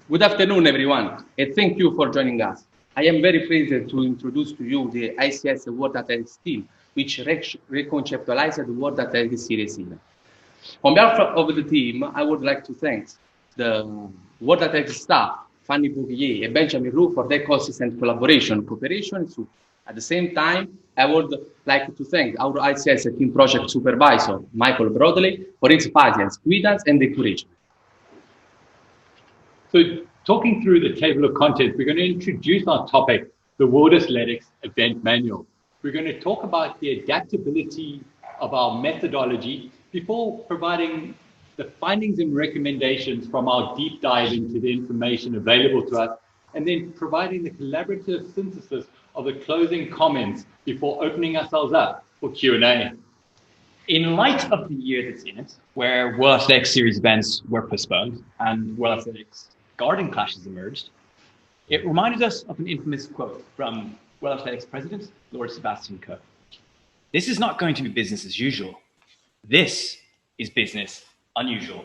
Good afternoon, everyone, and thank you for joining us. I am very pleased to introduce to you the AISTS World Athletics team, which reconceptualized the World Athletics Series event. On behalf of the team, I would like to thank the World Athletics staff, Fanny Bouvier and Benjamin Roux, for their consistent collaboration, cooperation, and support. At the same time, I would like to thank our ICS team project supervisor, Michael Broadley, for his patience, guidance, and encouragement. So talking through the table of contents, we're going to introduce our topic, the World Athletics Event Manual. We're going to talk about the adaptability of our methodology before providing the findings and recommendations from our deep dive into the information available to us, and then providing the collaborative synthesis of the closing comments before opening ourselves up for Q&A. In light of the year that's in it, where World Athletics Series events were postponed and World Athletics Garden clashes emerged, it reminded us of an infamous quote from World Athletics President Lord Sebastian Coe. This is not going to be business as usual. This is business unusual.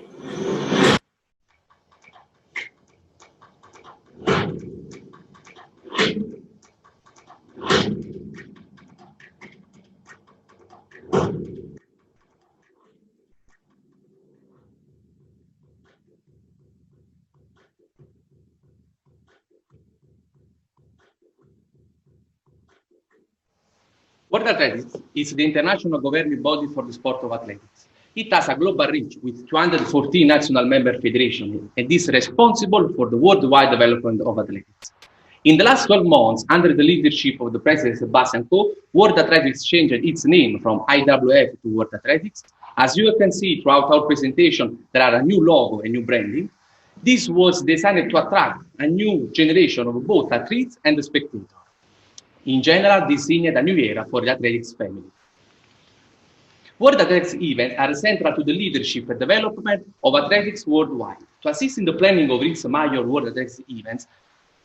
World Athletics is the international governing body for the sport of athletics. It has a global reach with 214 national member federations and is responsible for the worldwide development of athletics. In the last 12 months, under the leadership of the President Sebastian Coe, World Athletics changed its name from IWF to World Athletics. As you can see throughout our presentation, there are a new logo and new branding. This was designed to attract a new generation of both athletes and spectators. In general, this signaled a new era for the athletics family. World Athletics events are central to the leadership and development of athletics worldwide. To assist in the planning of its major World Athletics events,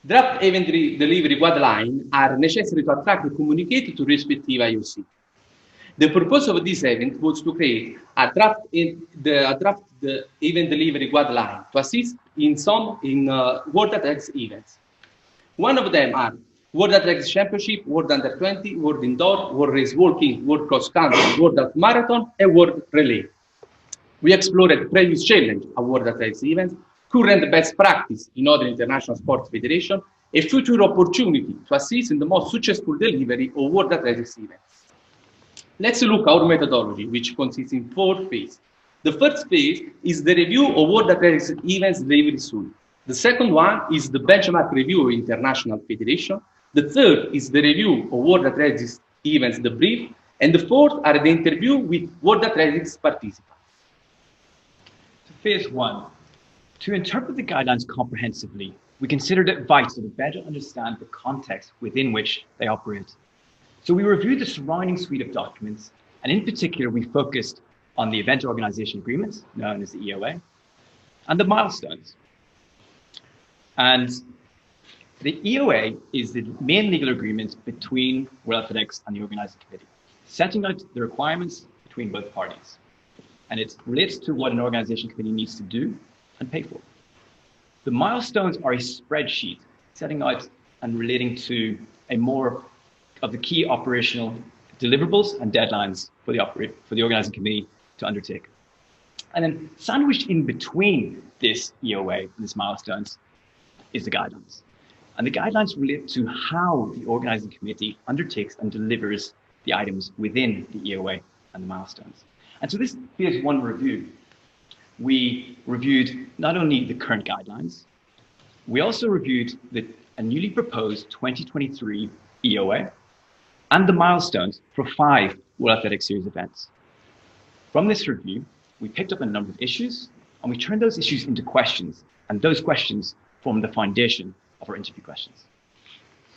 draft event delivery guidelines are necessary to attract and communicate to respective IOC. The purpose of this event was to create a draft the event delivery guideline to assist in World Athletics events. One of them are World Athletics Championship, World Under 20, World Indoor, World Race Walking, World Cross Country, World Half Marathon, and World Relay. We explored previous challenges at World Athletics events, current best practice in other international sports federations, a future opportunity to assist in the most successful delivery of World Athletics events. Let's look at our methodology, which consists in 4 phases. The first phase is the review of World Athletics events delivery soon. The second one is the benchmark review of international federation. The third is the review of World Athletics events debrief, and the fourth are the interview with World Athletics participants. Phase 1. To interpret the guidelines comprehensively, we considered it vital to better understand the context within which they operate. So we reviewed the surrounding suite of documents, and in particular, we focused on the event organization agreements, known as the EOA, and the milestones. And the EOA is the main legal agreement between World Athletics and the organizing committee, setting out the requirements between both parties. And it relates to what an organization committee needs to do and pay for. The milestones are a spreadsheet setting out and relating to a more of the key operational deliverables and deadlines for the organizing committee to undertake. And then sandwiched in between this EOA and these milestones is the guidelines. And the guidelines relate to how the organizing committee undertakes and delivers the items within the EOA and the milestones. And so this phase 1 review, we reviewed not only the current guidelines, we also reviewed a newly proposed 2023 EOA and the milestones for 5 World Athletics Series events. From this review, we picked up a number of issues and we turned those issues into questions, and those questions form the foundation of our interview questions.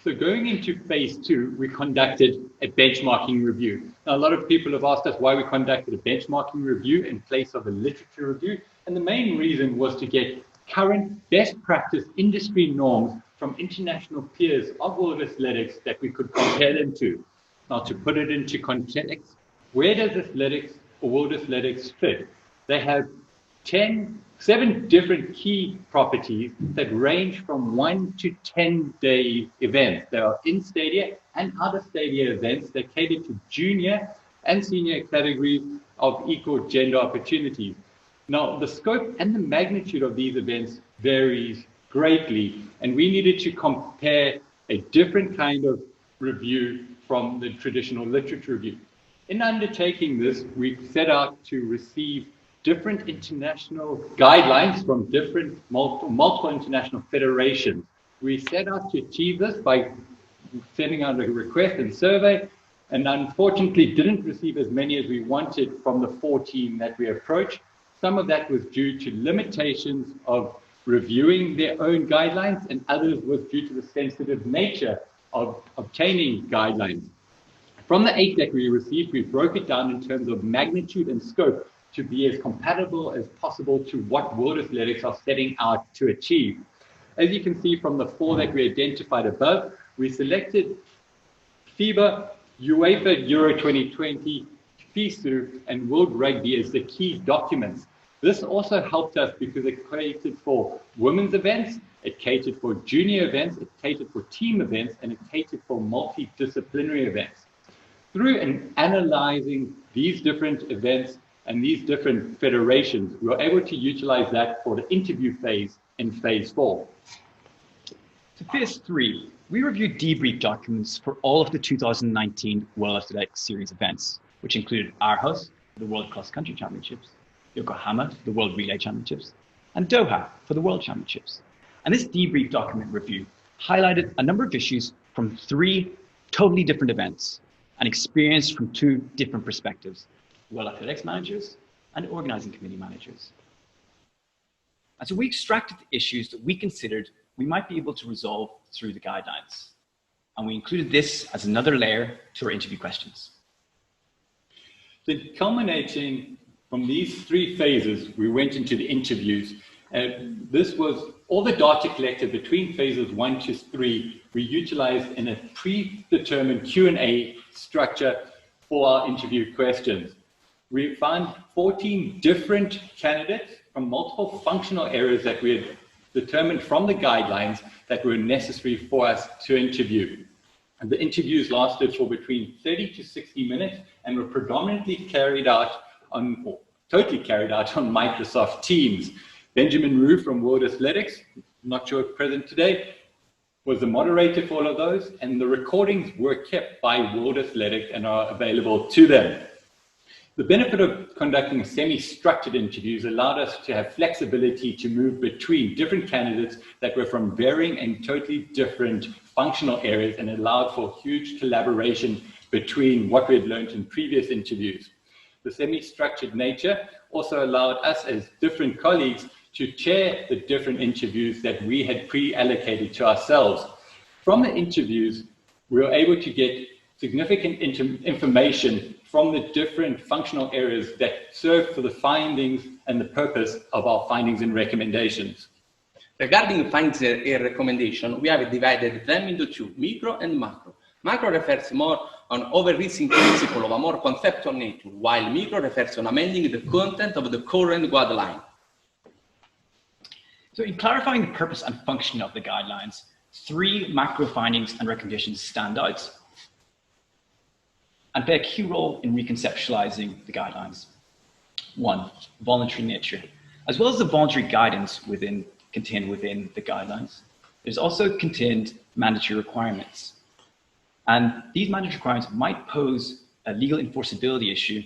So going into phase 2, we conducted a benchmarking review. Now, a lot of people have asked us why we conducted a benchmarking review in place of a literature review. And the main reason was to get current best practice industry norms from international peers of world athletics that we could compare them to. Now, to put it into context, where does athletics or world athletics fit? They have 10 7 different key properties that range from 1 to 10-day events. There are in-stadia and out-of-stadia events that cater to junior and senior categories of equal gender opportunities. Now, the scope and the magnitude of these events varies greatly, and we needed to compare a different kind of review from the traditional literature review. In undertaking this, we set out to receive different international guidelines from different multiple international federations. We set out to achieve this by sending out a request and survey, and unfortunately didn't receive as many as we wanted from the 14 that we approached. Some of that was due to limitations of reviewing their own guidelines, and others was due to the sensitive nature of obtaining guidelines. From the 8 that we received, we broke it down in terms of magnitude and scope to be as compatible as possible to what World Athletics are setting out to achieve. As you can see from the 4 that we identified above, we selected FIBA, UEFA Euro 2020, FISU, and World Rugby as the key documents. This also helped us because it catered for women's events, it catered for junior events, it catered for team events, and it catered for multidisciplinary events. Through analyzing these different events and these different federations, we were able to utilize that for the interview phase in phase 4. To phase 3, we reviewed debrief documents for all of the 2019 World Athletics Series events, which included Aarhus, the World Cross Country Championships, Yokohama, the World Relay Championships, and Doha for the World Championships. And this debrief document review highlighted a number of issues from 3 totally different events and experienced from 2 different perspectives: World Athletics managers and organizing committee managers. And so we extracted the issues that we considered we might be able to resolve through the guidelines. And we included this as another layer to our interview questions. Then culminating from these 3 phases, we went into the interviews. This was all the data collected between phases 1 to 3, we utilized in a predetermined Q&A structure for our interview questions. We found 14 different candidates from multiple functional areas that we had determined from the guidelines that were necessary for us to interview. And the interviews lasted for between 30 to 60 minutes and were predominantly carried out on, or totally carried out on Microsoft Teams. Benjamin Rue from World Athletics, not sure if present today, was the moderator for all of those, and the recordings were kept by World Athletics and are available to them. The benefit of conducting semi-structured interviews allowed us to have flexibility to move between different candidates that were from varying and totally different functional areas, and allowed for huge collaboration between what we had learned in previous interviews. The semi-structured nature also allowed us as different colleagues to chair the different interviews that we had pre-allocated to ourselves. From the interviews, we were able to get significant information from the different functional areas that serve for the findings and the purpose of our findings and recommendations. Regarding findings and recommendation, we have divided them into 2, micro and macro. Macro refers more on overreaching principle of a more conceptual nature, while micro refers on amending the content of the current guideline. So in clarifying the purpose and function of the guidelines, 3 macro findings and recommendations stand out and play a key role in reconceptualizing the guidelines. 1, voluntary nature. As well as the voluntary guidance contained within the guidelines, there's also contained mandatory requirements. And these mandatory requirements might pose a legal enforceability issue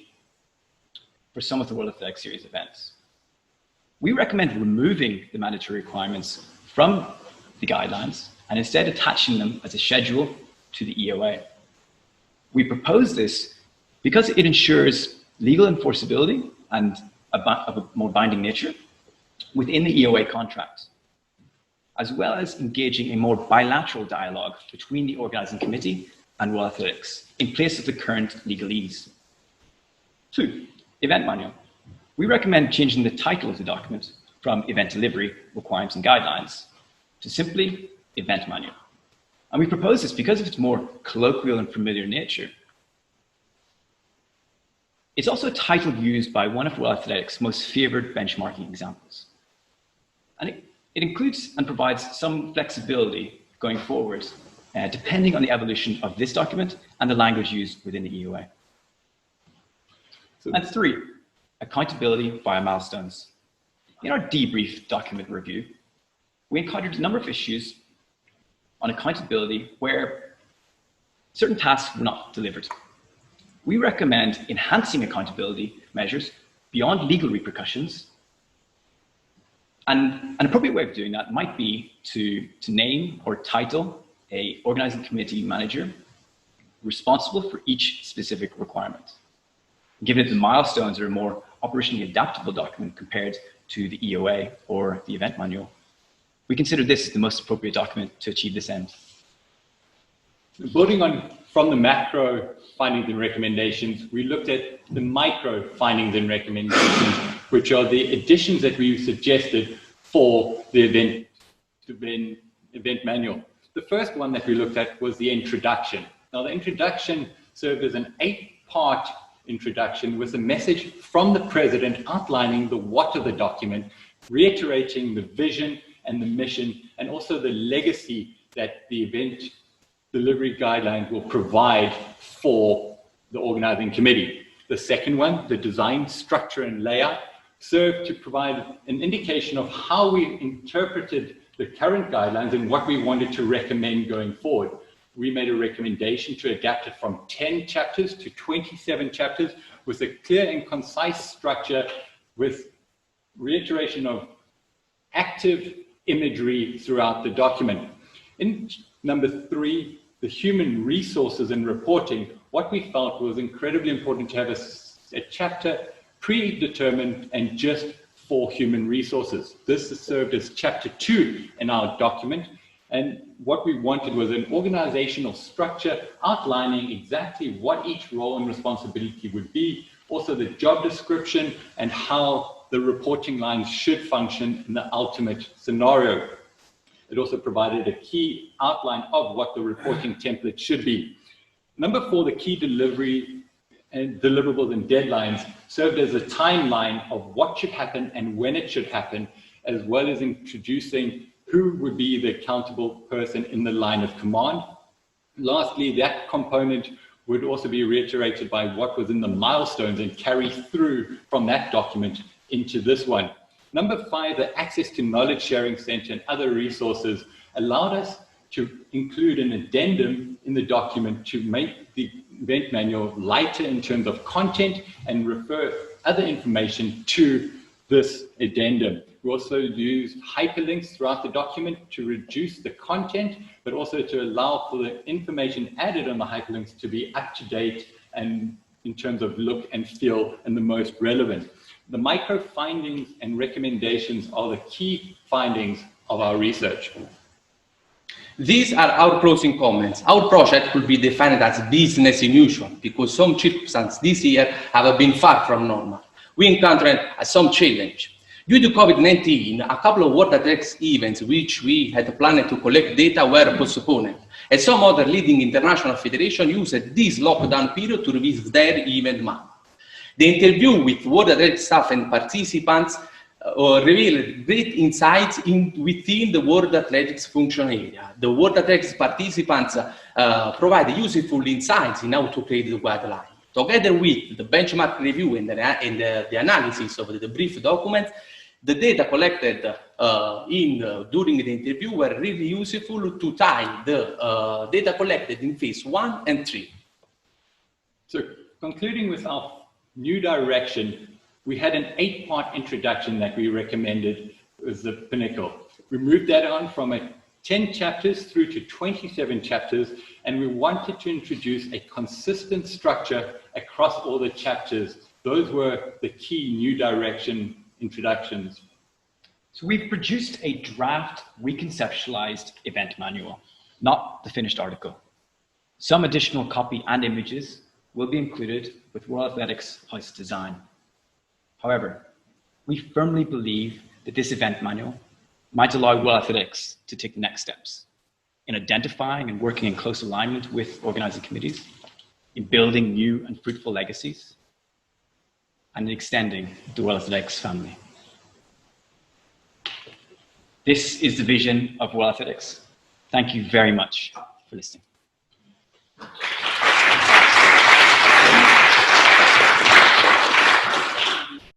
for some of the World Athletics Series events. We recommend removing the mandatory requirements from the guidelines and instead attaching them as a schedule to the EOA. We propose this because it ensures legal enforceability and of a more binding nature within the EOA contract, as well as engaging a more bilateral dialogue between the organizing committee and World Athletics in place of the current legalese. 2, event manual. We recommend changing the title of the document from event delivery, requirements and guidelines to simply event manual. And we propose this because of its more colloquial and familiar nature. It's also a title used by one of World Athletics' most favored benchmarking examples, And it includes and provides some flexibility going forward, depending on the evolution of this document and the language used within the EUA. And 3, accountability via milestones. In our debrief document review, we encountered a number of issues on accountability where certain tasks were not delivered. We recommend enhancing accountability measures beyond legal repercussions. And an appropriate way of doing that might be to name or title an organizing committee manager responsible for each specific requirement. Given that the milestones are a more operationally adaptable document compared to the EOA or the event manual, we consider this the most appropriate document to achieve this end. Building on from the macro findings and recommendations, we looked at the micro findings and recommendations, which are the additions that we suggested for the event manual. The first one that we looked at was the introduction. Now, the introduction served as an 8-part introduction with a message from the president outlining the what of the document, reiterating the vision and the mission, and also the legacy that the event delivery guidelines will provide for the organizing committee. The second one, the design, structure, and layout, served to provide an indication of how we interpreted the current guidelines and what we wanted to recommend going forward. We made a recommendation to adapt it from 10 chapters to 27 chapters with a clear and concise structure with reiteration of active imagery throughout the document. In number 3, the human resources and reporting, what we felt was incredibly important to have a chapter predetermined and just for human resources. This has served as chapter 2 in our document. And what we wanted was an organizational structure outlining exactly what each role and responsibility would be, also the job description and how the reporting lines should function in the ultimate scenario. It also provided a key outline of what the reporting template should be. Number 4, the key delivery and deliverables and deadlines served as a timeline of what should happen and when it should happen, as well as introducing who would be the accountable person in the line of command. Lastly, that component would also be reiterated by what was in the milestones and carry through from that document into this one. Number 5, the access to knowledge sharing center and other resources allowed us to include an addendum in the document to make the event manual lighter in terms of content and refer other information to this addendum. We also use hyperlinks throughout the document to reduce the content, but also to allow for the information added on the hyperlinks to be up to date and in terms of look and feel and the most relevant. The micro findings and recommendations are the key findings of our research. These are our closing comments. Our project could be defined as business unusual because some circumstances this year have been far from normal. We encountered some challenge. Due to COVID-19, a couple of World Athletics events which we had planned to collect data were postponed, and some other leading international federations used this lockdown period to revisit their event map. The interview with World Athletics staff and participants revealed great insights within the World Athletics function area. The World Athletics participants provide useful insights in how to create the guideline. Together with the benchmark review and the analysis of the debrief document, the data collected during the interview were really useful to tie the data collected in phase 1 and 3. So concluding with our new direction, we had an 8-part introduction that we recommended as the pinnacle. We moved that on from 10 chapters through to 27 chapters, and we wanted to introduce a consistent structure across all the chapters. Those were the key new direction introductions. So we've produced a draft reconceptualized event manual, not the finished article. Some additional copy and images will be included with World Athletics AISTS design. However, we firmly believe that this event manual might allow World Athletics to take the next steps in identifying and working in close alignment with organizing committees, in building new and fruitful legacies, and in extending the World Athletics family. This is the vision of World Athletics. Thank you very much for listening.